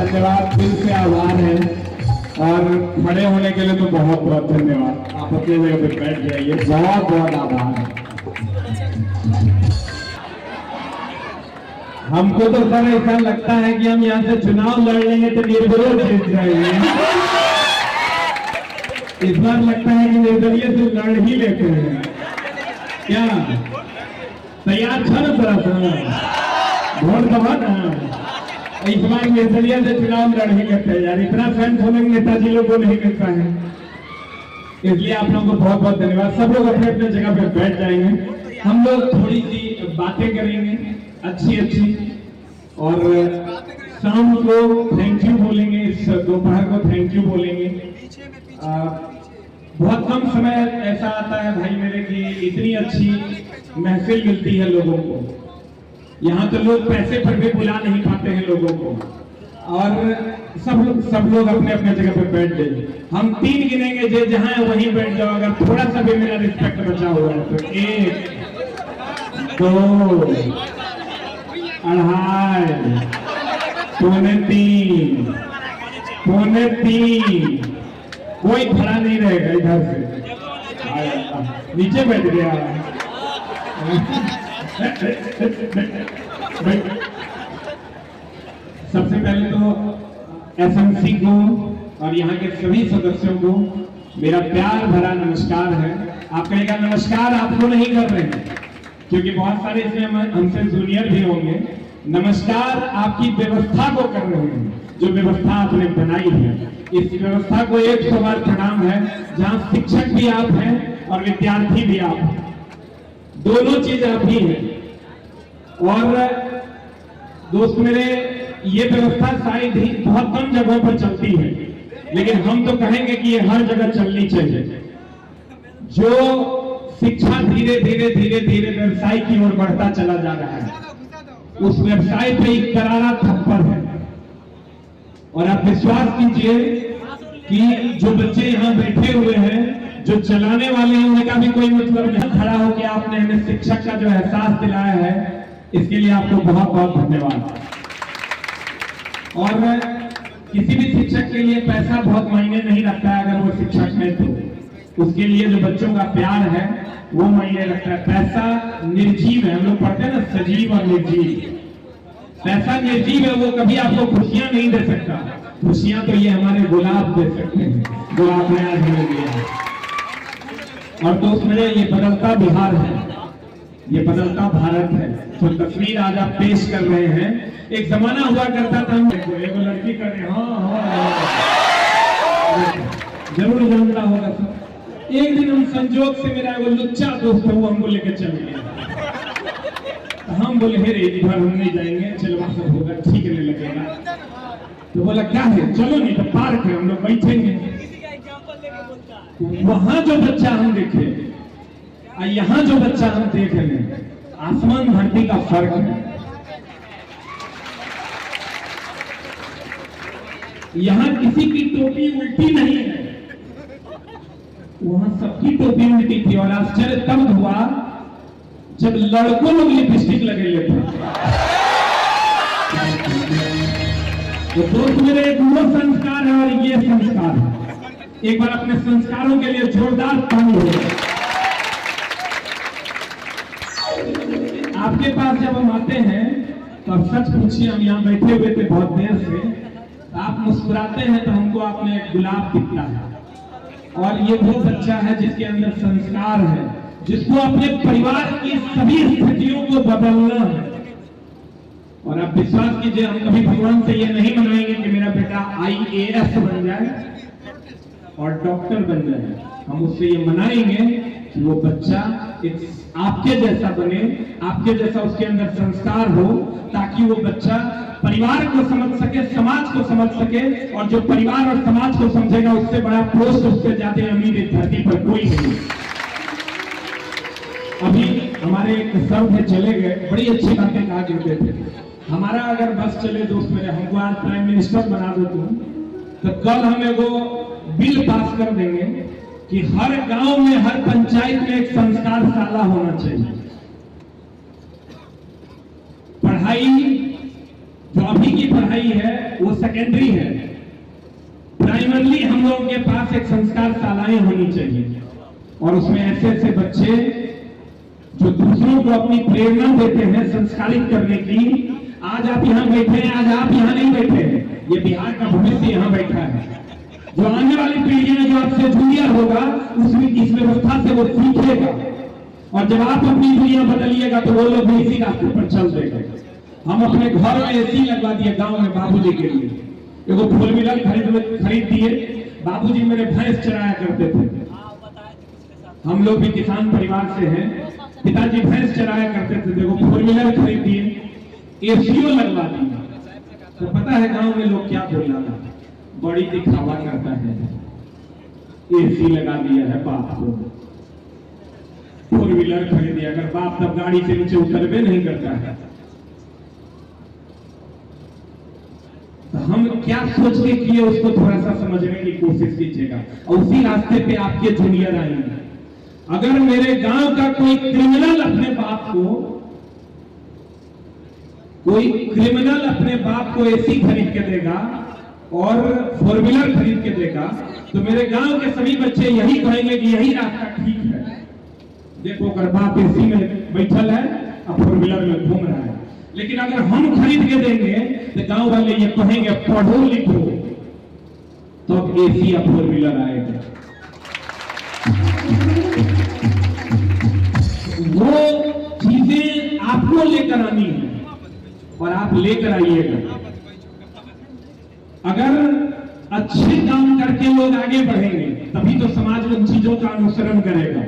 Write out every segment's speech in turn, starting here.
धन्यवाद, दिल से आभार है। और खड़े होने के लिए तो बहुत बहुत धन्यवाद। आप अपनी जगह पे बैठ जाइए, बहुत बहुत आभार है। हमको तो सर ऐसा लगता है कि हम यहाँ से चुनाव लड़ लेंगे तो निर्विरोध जीत जाएंगे। इस बार लगता है कि निर्दलीय से लड़ ही लेते हैं। क्या तैयार था ना थोड़ा सा वोट दबा ना? इस बार निर्दलीय से चुनाव लड़ ही लेते हैं यार। इतना फैन फॉलोइंग नेताजी लोगों को नहीं मिलता है, इसलिए आप लोगों को बहुत बहुत धन्यवाद। सब लोग अपने अपने जगह पे बैठ जाएंगे। हम लोग थोड़ी सी बातें करेंगे अच्छी अच्छी, और शाम को थैंक यू बोलेंगे, इस दोपहर को थैंक यू बोलेंगे। बहुत कम समय ऐसा आता है भाई मेरे कि इतनी अच्छी महफिल मिलती है लोगों को। यहाँ तो लोग पैसे पर भी बुला नहीं पाते हैं लोगों को। और सब लोग अपने अपने जगह पे बैठ जाइए। हम 3 गिनेंगे, जो जहां है वहीं बैठ जाओ। अगर थोड़ा सा भी मेरा रिस्पेक्ट बचा हुआ है तो 1 2 2.5 3 3 कोई खड़ा नहीं रहेगा इधर से। नीचे बैठ गया। सबसे पहले तो एसएमसी को और यहाँ के सभी सदस्यों को मेरा प्यार भरा नमस्कार है। आप कहेगा नमस्कार आपको नहीं कर रहे हैं, क्योंकि बहुत सारे इसमें हमसे जूनियर भी होंगे। नमस्कार आपकी व्यवस्था को कर रहे हैं, जो व्यवस्था आपने बनाई है। इस व्यवस्था को 100 बार प्रणाम है, जहां शिक्षक भी आप हैं और विद्यार्थी भी आप हैं, दोनों चीज आप ही हैं। और दोस्त मेरे, ये व्यवस्था शायद ही बहुत कम जगहों पर चलती है, लेकिन हम तो कहेंगे कि ये हर जगह चलनी चाहिए। जो शिक्षा धीरे धीरे धीरे धीरे व्यवसाय की ओर बढ़ता चला जा रहा है, उस व्यवसाय पे एक करारा थप्पड़ है। और आप विश्वास कीजिए कि जो बच्चे यहाँ बैठे हुए हैं, जो चलाने वाले हैं, उनका भी कोई मतलब नहीं। खड़ा होकर आपने हमें शिक्षक का जो एहसास दिलाया है, इसके लिए आपको बहुत बहुत धन्यवाद। और किसी भी शिक्षक के लिए पैसा बहुत मायने नहीं रखता है। अगर वो शिक्षक है तो उसके लिए जो बच्चों का प्यार है वो मायने रखता है। पैसा निर्जीव है, हम लोग पढ़ते हैं ना, सजीव और निर्जीव। पैसा निर्जीव है, वो कभी आपको खुशियां नहीं दे सकता। खुशियां तो ये हमारे गुलाब दे सकते हैं, जो आपने आज हमें दिया। और दोस्त मेरे, ये बदलता बिहार है, ये बदलता भारत है। जो तस्वीर आज आप पेश कर रहे हैं, एक जमाना हुआ करता था, एगो लड़की करे हाँ जरूर जानता होगा सब। एक दिन हम संजोग से, मेरा एगो लुच्चा दोस्त है, वो हमको लेके चल गया। हम बोले हे रे इधर हम नहीं जाएंगे, चलो वहां सब होगा ठीक नहीं लगेगा। तो बोला क्या है, चलो नहीं तो पार्क है, हम लोग बैठेंगे। वहां जो बच्चा हम देखे और यहाँ जो बच्चा हम देख रहे हैं, आसमान धरती का फर्क है। यहाँ किसी की टोपी उल्टी नहीं है, वहां सबकी टोपी उल्टी थी। और आश्चर्य तब हुआ जब लड़कों लोग लिपस्टिक लगे थे। तो दोस्त मेरे, एक वो संस्कार है और ये संस्कार है। एक बार अपने संस्कारों के लिए जोरदार ताली हो। आपके पास जब हम आते हैं तो अब सच पूछिए, हम यहाँ बैठे हुए थे बहुत देर से, आप मुस्कुराते हैं तो हमको आपने गुलाब दिखता है। और ये वो बच्चा है जिसके अंदर संस्कार है, जिसको अपने परिवार की सभी स्थितियों को बदलना है। और आप विश्वास कीजिए, हम कभी भगवान से ये नहीं मनाएंगे कि मेरा बेटा IAS बन जाए और डॉक्टर बन जाए। हम उससे ये मनाएंगे कि वो बच्चा एक आपके जैसा बने, आपके जैसा उसके अंदर संस्कार हो, ताकि वो बच्चा परिवार को समझ सके, समाज को समझ सके। और जो परिवार और समाज को समझेगा, उससे बड़ा पोस्ट, उससे ज्यादा अमीर इस धरती पर कोई नहीं। अभी हमारे एक सर थे, चले गए, बड़ी अच्छी बातें कहा करते थे। हमारा अगर बस चले दोस्त मेरे, हमको आज प्राइम मिनिस्टर बना दो तुम, तो कल हम एगो बिल पास कर देंगे कि हर गांव में, हर पंचायत में एक संस्कार शाला होना चाहिए। पढ़ाई जो अभी की पढ़ाई है वो सेकेंडरी है। प्राइमरली हम लोगों के पास एक संस्कार शालाएं होनी चाहिए और उसमें ऐसे ऐसे बच्चे जो दूसरों को अपनी प्रेरणा देते हैं संस्कारित करने की। आज आप यहाँ बैठे हैं, आज आप यहाँ नहीं बैठे हैं, ये बिहार का भविष्य यहाँ बैठा है। जो आने वाली पीढ़ियां जो आपसे जूनियर होगा उसमें इस व्यवस्था से वो सीखेगा और जब आप अपनी दुनिया बदलिएगा तो वो लोग भी इसी रास्ते पर चल देंगे। हम अपने घर में एसी लगवा दिए गांव में बाबूजी के लिए, एगो फोर व्हीलर खरीद दिए। बाबूजी मेरे भैंस चराया करते थे, हम लोग भी किसान परिवार से हैं, पिताजी भैंस चराया करते थे, देखो फोर व्हीलर खरीद दिए, एसीओ लगवा दिया। तो पता है गांव में लोग क्या बोल रहा था, बड़ी दिखावा करता है, एसी लगा दिया है बाप को, फोर व्हीलर खरीद दिया। अगर बाप तब गाड़ी से नीचे उतरबे नहीं करता है तो हम क्या सोच के किए उसको थोड़ा सा समझने की कोशिश कीजिएगा और उसी रास्ते पे आपके जूनियर आएंगे। अगर मेरे गांव का कोई क्रिमिनल अपने बाप को एसी खरीद के देगा और फोर व्हीलर खरीद के देगा तो मेरे गांव के सभी बच्चे यही कहेंगे कि यही रास्ता ठीक है। देखो अगर बाप एसी में बैठल है और फोर व्हीलर में घूम रहा है, लेकिन अगर हम खरीद के देंगे तो गांव वाले ये कहेंगे पढ़ो लिखो तो अब एसी या फोर व्हीलर आएगा। वो चीजें आपको लेकर आनी है और आप लेकर आइएगा। अगर अच्छे काम करके लोग आगे बढ़ेंगे तभी तो समाज उन चीजों का अनुसरण करेगा।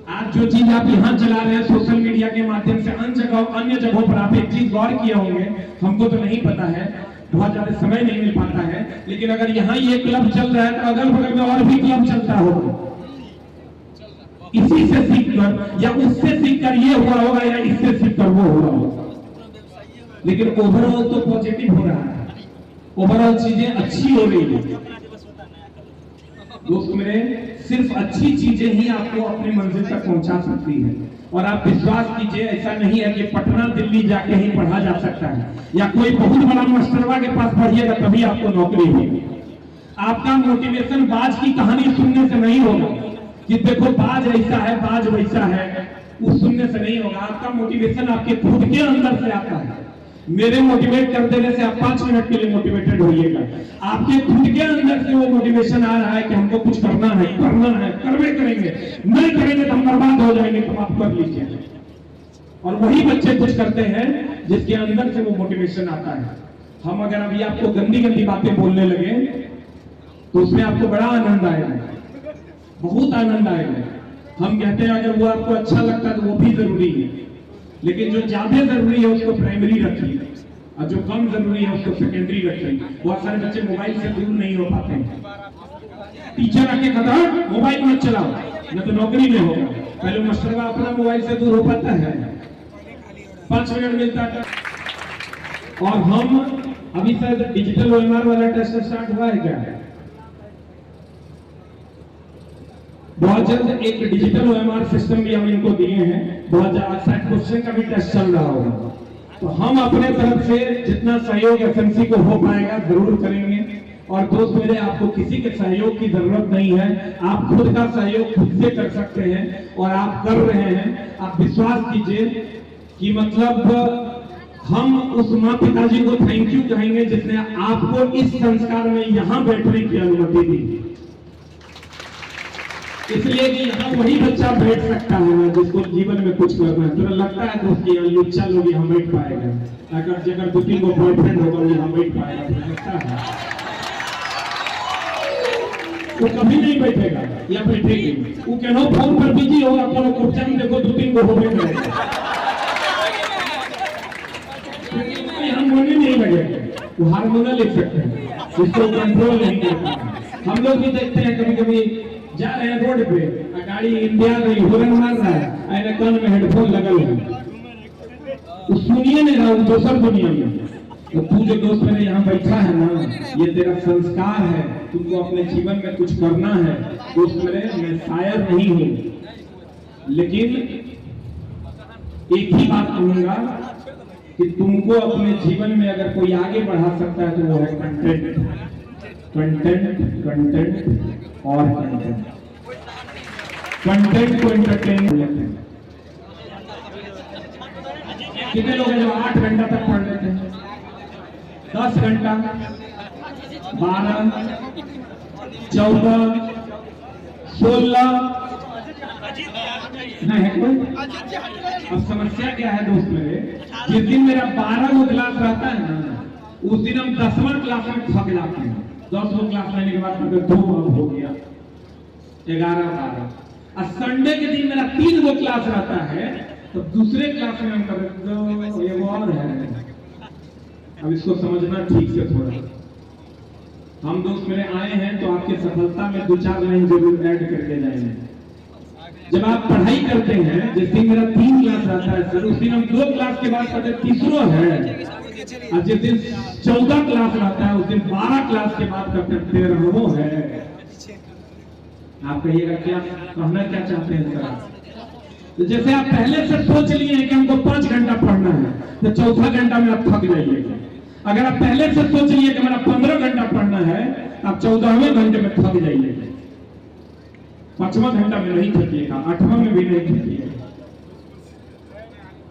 आज जो चीज आप यहां चला रहे हैं सोशल मीडिया के माध्यम से अन्य जगहों पर आप एक चीज गौर किए होंगे, हमको तो नहीं पता है, बहुत ज्यादा समय नहीं मिल पाता है, लेकिन अगर यहाँ ये क्लब चल रहा है तो अगल बगल में और भी क्लब चलता होगा। इसी से सीखकर या उससे सीखकर ये हुआ होगा या इससे सीखकर वो हुआ होगा, लेकिन ओवरऑल तो पॉजिटिव हो रहा है, ओवरऑल चीजें अच्छी हो रही है। दोस्त मेरे, सिर्फ अच्छी चीजें ही आपको अपनी मंजिल तक पहुंचा सकती है और आप विश्वास कीजिए ऐसा नहीं है कि पटना दिल्ली जाके ही पढ़ा जा सकता है या कोई बहुत बड़ा मास्टरवा के पास पढ़िएगा तभी आपको नौकरी होगी। आपका मोटिवेशन बाज की कहानी सुनने से नहीं होगा कि देखो बाज ऐसा है बाज वैसा है, उस सुनने से नहीं होगा। आपका मोटिवेशन आपके खुद के अंदर से आता है। मेरे मोटिवेट कर देने से आप 5 मिनट के लिए मोटिवेटेड होइएगा, आपके खुद के अंदर से वो मोटिवेशन आ रहा है कि हमको कुछ करना है, करवे करेंगे, नहीं करेंगे तो हम बर्बाद हो जाएंगे, तो आप कर लीजिए। और वही बच्चे कुछ करते हैं जिसके अंदर से वो मोटिवेशन आता है। हम अगर अभी आपको गंदी गंदी बातें बोलने लगे तो उसमें आपको बड़ा आनंद आएगा, बहुत आनंद आएगा। हम कहते हैं अगर वो आपको अच्छा लगता है तो वो भी जरूरी है, लेकिन जो ज्यादा जरूरी है उसको प्राइमरी रखिए और जो कम जरूरी है उसको सेकेंडरी रखिए। बहुत सारे बच्चे मोबाइल से दूर नहीं हो पाते हैं। टीचर आके कहता है मोबाइल मत चलाओ न तो नौकरी में होगा। पहले मास्टरवा अपना मोबाइल से दूर हो पाता है, 5 मिनट मिलता है। और हम अभी शायद डिजिटल ओएमआर वाला टेस्ट स्टार्ट हुआ है क्या? बहुत जल्द एक डिजिटल ओएमआर सिस्टम भी हम इनको दिए हैं, बहुत ज्यादा शायद क्वेश्चन का भी टेस्ट चल रहा होगा। तो हम अपने तरफ से जितना सहयोग एफएमसी को हो पाएगा जरूर करेंगे। और दोस्त मेरे, आपको किसी के सहयोग की जरूरत नहीं है, आप खुद का सहयोग खुद से कर सकते हैं और आप कर रहे हैं। आप विश्वास कीजिए कि मतलब हम उस माँ पिताजी को थैंक यू कहेंगे जिसने आपको इस संस्कार में यहाँ बैठने की अनुमति दी। इसलिए कि यहाँ वही बच्चा बैठ सकता है ना जिसको जीवन में कुछ करना है। तो लगता है दोस्त यहाँ लुच्चा लोग यहाँ बैठ पाएगा, अगर 2-3 को बॉयफ्रेंड होगा यहाँ बैठ पाएगा, तो लगता है वो कभी नहीं बैठेगा या बैठेगी। वो कहना फोन पर बिजी होगा, कोनो कुर्चा में देखो 2-3 को हो बैठेगा, यहाँ मोने नहीं लगेगा। वो हारमोना ले सकते हैं, उसको कंट्रोल नहीं करता। हम लोग भी देखते हैं कभी कभी जा रहे हैं रोड पे, गाड़ी इंडिया में हॉर्न मार रहा है, ऐसे कान में हेडफोन लगल है, तो सुनिए नहीं रहा, दूसर दुनिया में। तो तू जो दोस्त मेरे यहाँ बैठा है ना, ये तेरा संस्कार है, तुमको अपने जीवन में कुछ करना है। दोस्त मेरे, मैं शायर नहीं हूँ, लेकिन एक ही बात कहूंगा कि तुमको अपने जीवन में अगर कोई आगे बढ़ा सकता है तो वो है कंटेंट, कंटेंट, कंटेंट और कंटेंट। कंटेंट को एंटरटेन लेते हैं। कितने लोग हैं जो 8 घंटा तक पढ़ लेते हैं, 10 घंटा, 12, 14, 16 नहीं है कोई? अब समस्या क्या है दोस्त मेरे, जिस दिन मेरा 12वां क्लास रहता है ना, उस दिन हम 10वां क्लास में थक जाते हैं। 10वां क्लास लेने के बाद फिर 2 हो गया, 11, 12। और संडे के दिन मेरा 3 क्लास रहता है, तो दूसरे क्लास में हम करते ये वो और है। अब इसको समझना ठीक से थोड़ा। हम दोस्त मेरे आए हैं तो आपकी सफलता में 2-4 लाइन जरूर ऐड करके जाएंगे। जब आप पढ़ाई करते हैं, जिस दिन मेरा 3 क्लास रहता है सर, उस दिन हम 2 क्लास के बाद करते तीसरा है, और जिस दिन 14 क्लास रहता है उस दिन 12 क्लास के बाद करते 13वां है। आप कहिएगा क्या कहना क्या चाहते हैं सर आप? तो जैसे आप पहले से सोच लिए हैं कि हमको 5 घंटा पढ़ना है, तो चौथा घंटा में आप थक जाइएगा। अगर आप पहले से सोच लिए कि मेरा 15 घंटा पढ़ना है, आप 14वें घंटे में थक जाइएगा। 5वां घंटा में नहीं थकिएगा, 8वां में भी नहीं थकिएगा।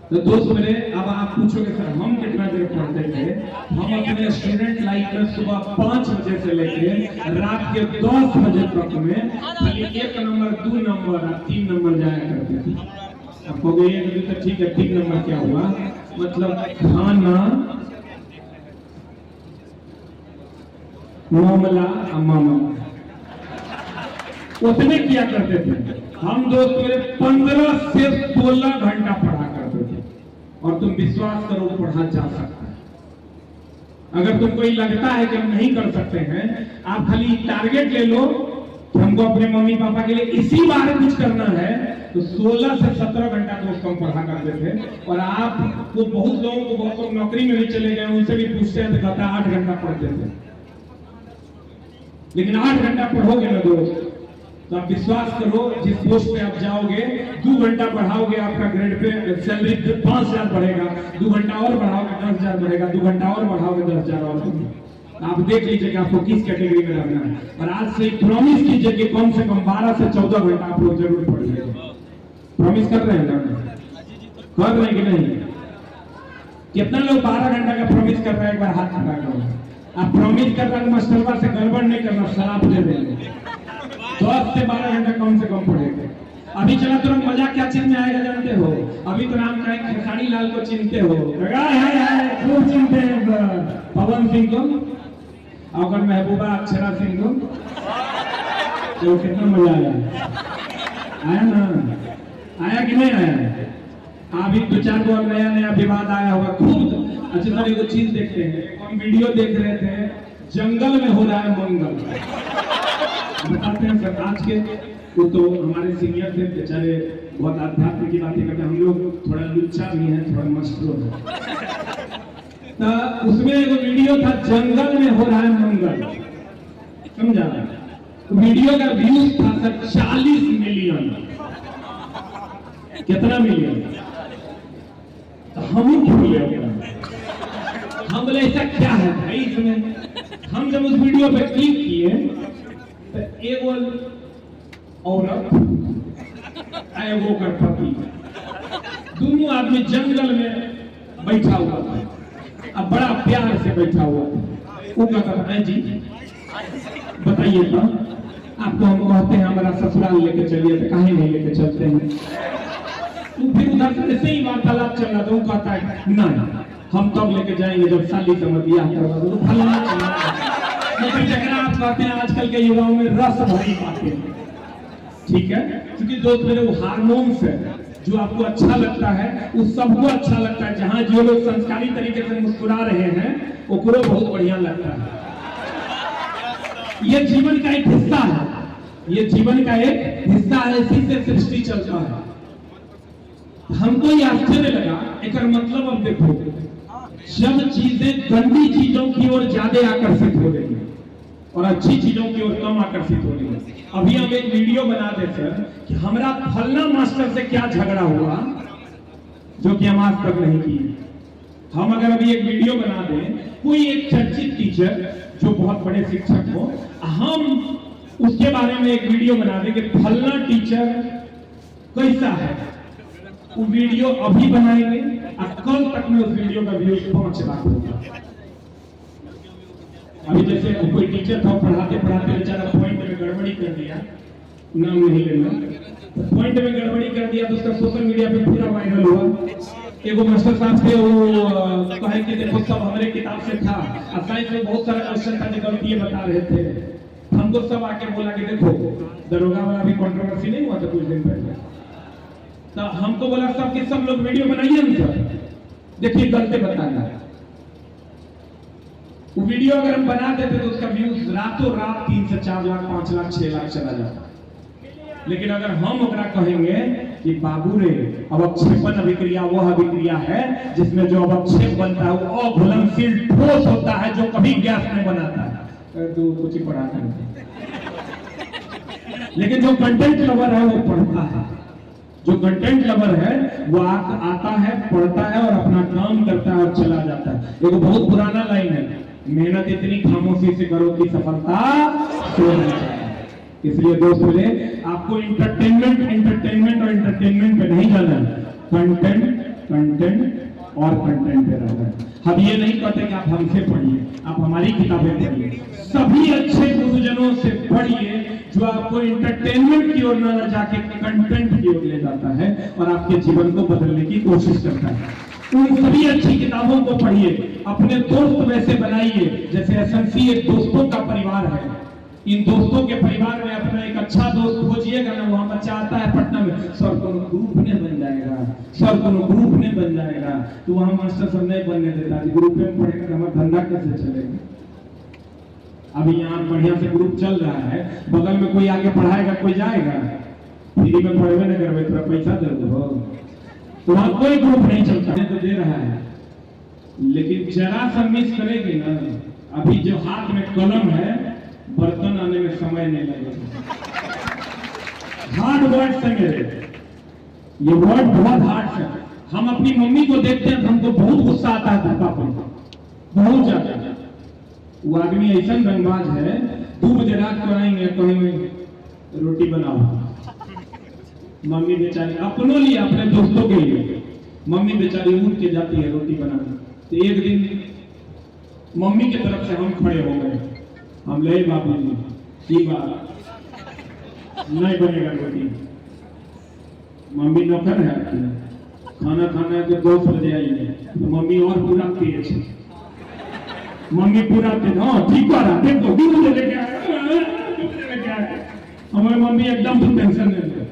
तो दोस्त मेरे, अब आप पूछोगे सर हम कितना देर पढ़ते थे? हम अपने स्टूडेंट लाइफ में सुबह 5 बजे से लेकर रात के 10 बजे तक में खाली 1 नंबर, 2 नंबर और 3 नंबर जाया करते थे। अब कहोगे ये तो ठीक है, 3 नंबर क्या हुआ? मतलब खाना, मामला, मामा उतने किया करते थे हम दोस्त मेरे। 15 से 16 घंटा पढ़ा करते थे, और तुम विश्वास करो पढ़ा जा सकता है। अगर तुमको ये लगता है कि हम नहीं कर सकते हैं, आप खाली टारगेट ले लो कि हमको अपने मम्मी पापा के लिए इसी बार कुछ करना है, तो 16 से 17 घंटा दोस्त हम पढ़ा करते थे। और आपको बहुत लोगों को, बहुत लोग नौकरी में भी चले गए, उनसे भी पूछते हैं तो कहता 8 घंटा पढ़ते थे। लेकिन 8 घंटा पढ़ोगे ना दोस्त, तो आप विश्वास करो जिस पोस्ट पे आप जाओगे, 2 घंटा बढ़ाओगे आपका ग्रेड पे सैलरी 5,000 बढ़ेगा, 2 घंटा और बढ़ाओगे 10,000 बढ़ेगा, 2 घंटा और बढ़ाओगे 10,000 और। आप देख लीजिए कि आपको किस कैटेगरी में रहना है। और आज से प्रॉमिस कीजिए कि कम से कम 12 से 14 घंटा आप लोग जरूर पढ़िए। प्रॉमिस कर रहे हैं ना? कर रहे हैं कि नहीं? कितना लोग 12 घंटा का प्रॉमिस कर रहे हैं? एक बार हाथ खड़ा करो। आप प्रॉमिस कर रहे हैं, मास्टरवा से गड़बड़ नहीं करना, शराब दे देंगे। 10 से 12 घंटा कम से कम पढ़ेंगे। अभी चला तुरंत मजा क्या चीज में आएगा जानते हो? अभी तो नाम का खेसारी लाल को चिंते हो, खूब चिंते हैं पवन सिंह को, और महबूबा अक्षरा सिंह को। तो कितना मजा आया ना? आया कि नहीं आया? अभी 2-4 गो नया नया विवाद आया होगा खूब। अच्छा सर एगो चीज देखते हैं, हम वीडियो देख रहे थे, जंगल में हो रहा है मंगल। बताते हैं सर आज के, वो तो हमारे सीनियर थे बेचारे, बहुत आध्यात्मिक की बातें करते हैं। हम लोग थोड़ा लुच्चा भी हैं, थोड़ा मशहूर है। तो उसमें एक वीडियो था, जंगल में हो रहा है मंगल, समझा? वीडियो का व्यूज था सर 40 मिलियन। कितना मिलियन? तो हम ही भूल गए। हम बोले ऐसा क्या है भाई इसमें? हम जब उस वीडियो पे क्लिक किए तो एगो औरत एगो कर पति, दोनों आदमी जंगल में बैठा हुआ था, अब बड़ा प्यार से बैठा हुआ था। वो कहता था जी बताइए तो, आपको हम कहते हैं हमारा ससुराल लेके चलिए, तो काहे नहीं लेके चलते हैं? तो फिर उधर से ऐसे ही वार्तालाप चल रहा था। वो कहता है नहीं, हम तब लेके जाएंगे जब साली से मत ब्याह करवा दो। फलाना लेकिन जगह आप कहते हैं आजकल के युवाओं में रस भरी बातें, ठीक है? क्योंकि दोस्त मेरे वो हार्मोन्स है, जो आपको अच्छा लगता है वो सबको अच्छा लगता है। जहां जो लोग संस्कारी तरीके से मुस्कुरा रहे हैं वो पूरा बहुत बढ़िया लगता है। ये जीवन का एक हिस्सा है, ये जीवन का एक हिस्सा है, इसी से सृष्टि चलता है। हमको ये आश्चर्य लगा, एक मतलब अब देखो, जब चीजें गंदी चीजों की ओर ज्यादा आकर्षित हो रही है और अच्छी चीजों की ओर कम आकर्षित हो रही है। अभी हम एक वीडियो बना दे सर कि हमारा फलना मास्टर से क्या झगड़ा हुआ, जो कि हम आज तक नहीं किए। हम अगर अभी एक वीडियो बना दें, कोई एक चर्चित टीचर जो बहुत बड़े शिक्षक हो, हम उसके बारे में एक वीडियो बना दें कि फलना टीचर कैसा है, वो वीडियो अभी बनाएंगे और कल तक में उस वीडियो का व्यूज 5 लाख होगा। अभी जैसे कोई टीचर था, पढ़ाते पढ़ाते बेचारा पॉइंट में गड़बड़ी कर दिया, नाम नहीं लेना, पॉइंट में गड़बड़ी कर दिया तो उसका सोशल मीडिया पे पूरा वायरल हुआ। एगो मास्टर साहब थे, वो कहे कि देखो सब हमारे किताब से था, साइंस में बहुत सारा क्वेश्चन था जो गलती बता रहे थे। हमको सब आके बोला कि देखो, दरोगा वाला भी कंट्रोवर्सी नहीं हुआ था कुछ दिन पहले, तो हमको बोला सब कि सब लोग वीडियो बनाइए ना सर, देखिए गलती बताना। वो वीडियो अगर हम बना देते तो उसका व्यूज रातों रात 3 से 4 लाख, 5 लाख, 6 लाख चला जाता। लेकिन अगर हम ओकरा कहेंगे कि बाबू रे अवक्षेपण अभिक्रिया वह अभिक्रिया है जिसमें जो अवक्षेप बनता है वो अघुलनशील ठोस होता है जो कभी गैस नहीं बनाता है, तो कुछ ही पढ़ाता है। लेकिन जो कंटेंट लवर है वो पढ़ता है, जो कंटेंट लवर है वो आता है, पढ़ता है और अपना काम करता है और चला जाता है। देखो बहुत पुराना लाइन है, मेहनत इतनी खामोशी से करो कि सफलता सो नहीं जाए। इसलिए दोस्तों ने आपको इंटरटेनमेंट और एंटरटेनमेंट पे नहीं जाना, कंटेंट और कंटेंट पे रहना है। हम ये नहीं कहते कि आप हमसे पढ़िए, आप हमारी किताबें पढ़िए, सभी अच्छे गुरुजनों से पढ़िए जो आपको इंटरटेनमेंट की ओर न जाके कंटेंट की ओर ले जाता है और आपके जीवन को बदलने की कोशिश करता है। उन सभी अच्छी किताबों को पढ़िए, अपने दोस्त वैसे बनाइए जैसे एसएमसी एक दोस्तों का परिवार है। इन दोस्तों के परिवार में अपना एक अच्छा दोस्त खोजिएगा ना, वहां बच्चा आता है पटना में, सर कोनो ग्रुप ने बन जाएगा, सर कोनो ग्रुप ने बन जाएगा, तो वहां मास्टर सब नहीं बनने देता, ग्रुप में पढ़ेगा तो हमारा धंधा कैसे चलेगा। अभी यहाँ बढ़िया से ग्रुप चल रहा है, बगल में कोई आके पढ़ाएगा, कोई जाएगा, फ्री में पढ़वे न करवे, थोड़ा पैसा दे दो, तो वहां कोई ग्रुप नहीं चलता है, तो दे रहा है। लेकिन जरा सा मिस करेंगे ना, अभी जो हाथ में कलम है, बर्तन आने में समय नहीं लगेगा। हार्ड वर्ड है मेरे, ये वर्ड बहुत हार्ड है। हम अपनी मम्मी को देखते हैं तो हमको बहुत गुस्सा आता है पापा पर, बहुत ज्यादा। वो आदमी ऐसा रंगबाज है, 2 बजे रात को आएंगे, कहेंगे रोटी बनाओ। मम्मी बेचारी अपनों लिए, अपने दोस्तों के लिए मम्मी बेचारी उठ के जाती है रोटी बनाने। तो एक दिन मम्मी की तरफ से हम खड़े हो गए, हम ले बाबू जी की बात नहीं बनेगा रोटी। मम्मी नौकर है आपकी, खाना खाना है तो 2 बजे आइए, तो मम्मी और पूरा तेज, मम्मी पूरा तेज, हाँ ठीक कर रहा, देखो 2 बजे लेके आए। हमारी मम्मी एकदम टेंशन नहीं ले,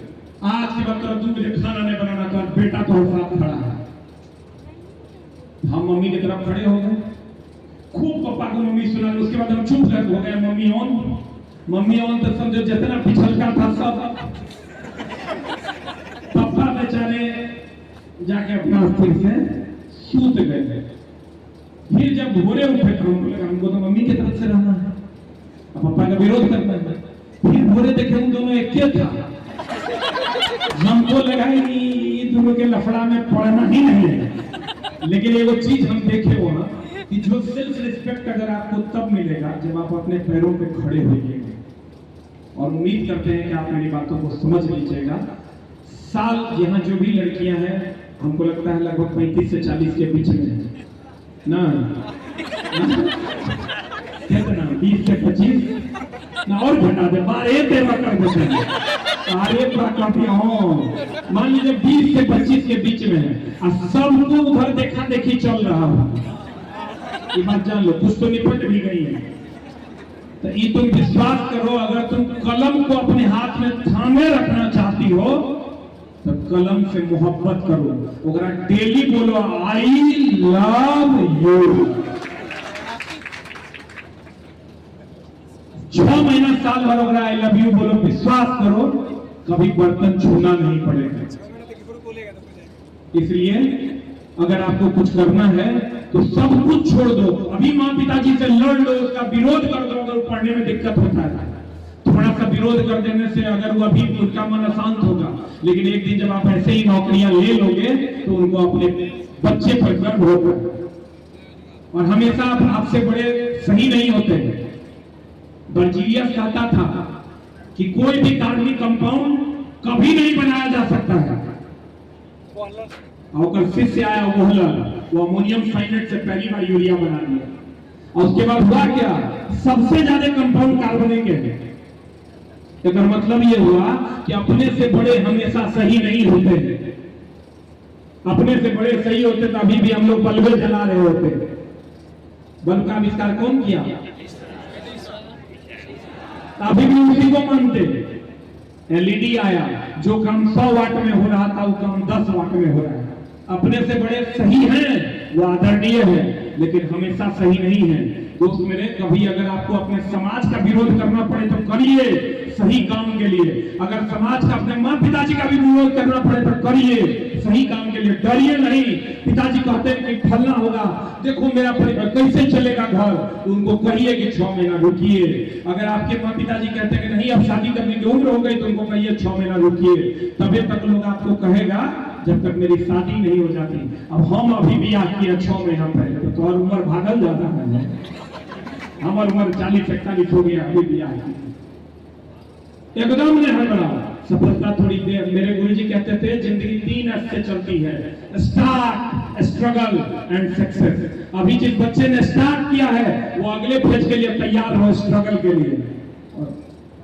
आज के बाद 2 बजे खाना नहीं बनाना, तो बेटा तो साथ खड़ा है। हम मम्मी की तरफ खड़े हो गए, खूब पापा को मम्मी सुना, उसके बाद हम चुप हो गए। मम्मी ऑन तो समझो जितना पिछलका था सब। पापा बेचारे जाके अपना स्थिर से सूत गए। फिर जब भोरे उठे तो हमको तो मम्मी की तरफ से रहना है, पापा का विरोध करना है। फिर भोरे देखे उन दोनों एक था, हमको लगा कि दोनों के लफड़ा में पड़ना ही नहीं है। लेकिन एगो चीज हम देखे वहां कि जो सेल्फ रिस्पेक्ट अगर आपको तब मिलेगा जब आप अपने पैरों पे खड़े होइएगा। और उम्मीद करते हैं कि आप मेरी बातों को समझ लीजिएगा। साल यहाँ जो भी लड़कियां हैं, हमको लगता है लगभग 35 से 40 के बीच में ना, कितना 20 से 25 ना, और घटा दे 12-13 कर देते हैं। मान लीजिए 20 से 25 के बीच में है, और सबको उधर देखा देखी चल रहा है। ये बात जान लो, कुछ तो निपट भी गई है। तो ये तुम विश्वास करो, अगर तुम कलम को अपने हाथ में थामे रखना चाहती हो तो कलम से मोहब्बत करो, ओकरा डेली बोलो आई लव यू। 6 महीना साल भर ओकरा आई लव यू बोलो, विश्वास करो कभी बर्तन छूना नहीं पड़ेगा। इसलिए अगर आपको कुछ करना है तो सब कुछ छोड़ दो। अभी माँ पिताजी से लड़ लो, उसका विरोध कर दो अगर पढ़ने में दिक्कत होता है। थोड़ा सा विरोध कर देने से अगर वो अभी उनका मन अशांत होगा, लेकिन एक दिन जब आप ऐसे ही नौकरियां ले लोगे तो उनको अपने बच्चे पर गर्व होगा। और हमेशा आपसे बड़े सही नहीं होते हैं। बर्जीलियस कहता था कि कोई भी कार्बनिक कंपाउंड कभी नहीं बनाया जा सकता है। और शिष्य आया वो अमोनियम साइनेट से पहली बार यूरिया बना दिया, और उसके बाद हुआ क्या, सबसे ज्यादा कंपाउंड कार्बनिक है। इसका मतलब ये हुआ कि अपने से बड़े हमेशा सही नहीं होते हैं। अपने से बड़े सही होते तो अभी भी हम लोग बल्बे जला रहे होते। बल्ब का आविष्कार कौन किया? अभी भी उसी को मानते। एलईडी आया, जो काम 100 वाट में हो रहा था वो काम 10 वाट में हो रहा है। अपने से बड़े सही हैं, वो आदरणीय है, लेकिन हमेशा सही नहीं है। दोस्त मेरे, कभी अगर आपको अपने समाज का विरोध करना पड़े तो करिए, सही काम के लिए। अगर समाज का, अपने माँ पिताजी का भी विरोध करना पड़े तो करिए, सही काम के लिए। डरिए नहीं। पिताजी कहते हैं कि फलना होगा, देखो मेरा परिवार कैसे चलेगा घर, तो उनको कहिए कि 6 महीना रुकिए। अगर आपके माँ पिताजी कहते हैं कि नहीं अब शादी करने की उम्र हो गई, तो उनको कहिए 6 महीना रुकिए। तभी तक लोग आपको कहेगा जब तक मेरी शादी नहीं हो जाती। अब हम अभी ब्याह किया 6 महीना पहले, तो और उम्र भागल जाता है। हमारी उम्र 40-41 हो गया, अभी ब्याह की एकदम नहीं हड़बड़ाओ। सफलता थोड़ी देर, मेरे गुरुजी कहते थे जिंदगी 3 S से चलती है, स्टार्ट, स्ट्रगल एंड सक्सेस। अभी जिस बच्चे ने स्टार्ट किया है वो अगले फेज के लिए तैयार हो, स्ट्रगल के लिए।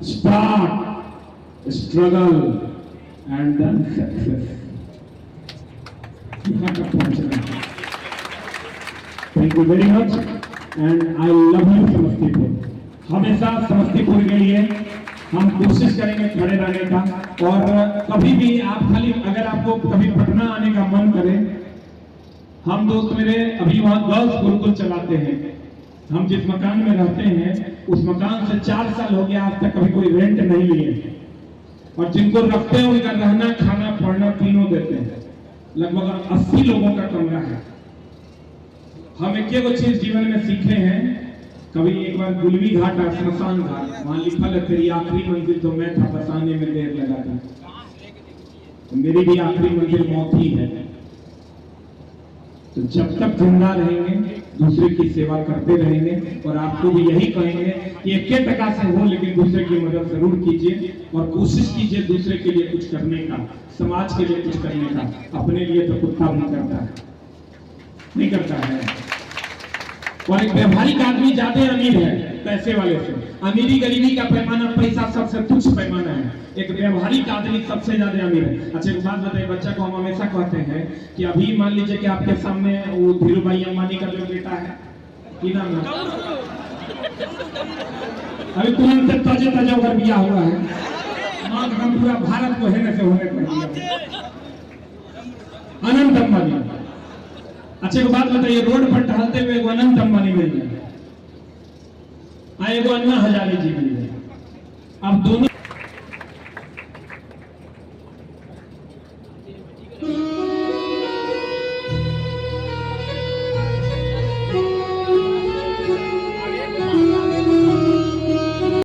Start, struggle and then success. यहाँ तक पहुंचना। Thank you very much and I love you Samastipur. हमेशा समस्तीपुर के लिए हम कोशिश करेंगे खड़े रहने का। और कभी भी आप खाली, अगर आपको कभी पटना आने का मन करे, हम दोस्त मेरे अभी वहां गर्ल्स गुरुकुल चलाते हैं। हम जिस मकान में रहते हैं उस मकान से 4 साल हो गया, आज तक कभी कोई रेंट नहीं लिए। और जिनको रखते हैं उनका रहना, खाना, पढ़ना तीनों देते हैं। लगभग 80 लोगों का कमरा है। हम एक चीज जीवन में सीखे हैं। कभी एक बार गुलवी घाट, श्मशान घाट, वहां लिखा है तेरी आखिरी मंजिल तो मैं था, बसाने में देर लगा था। तो मेरी भी आखिरी मंजिल मौत ही है। तो जब तक जिंदा रहेंगे दूसरे की सेवा करते रहेंगे। और आपको भी यही कहेंगे कि 1 टका से हो लेकिन दूसरे की मदद जरूर कीजिए, और कोशिश कीजिए दूसरे के लिए कुछ करने का, समाज के लिए कुछ करने का। अपने लिए तो कुत्ता भी करता है, नहीं करता है। और एक व्यवहारिक आदमी ज्यादा अमीर है पैसे वाले से। अमीरी गरीबी का पैमाना, पैसा सबसे तुच्छ पैमाना है। एक व्यवहारिक आदमी सबसे ज्यादा अमीर है। अच्छा एक बात बताइए, बच्चा को हम हमेशा कहते हैं कि अभी मान लीजिए कि आपके सामने वो धीरूभाई अंबानी का जो बेटा है, की नाम है, अभी तुरंत ताजे ताजा अगर बिया हुआ है, हम पूरा भारत को है से होने पर अनंत अंबानी। अच्छा एक बात बताइए, रोड पर टहलते हुए अनंत अंबानी मिल जाए, एगो अन्ना हजारे जी मिल जाए। अब दोनों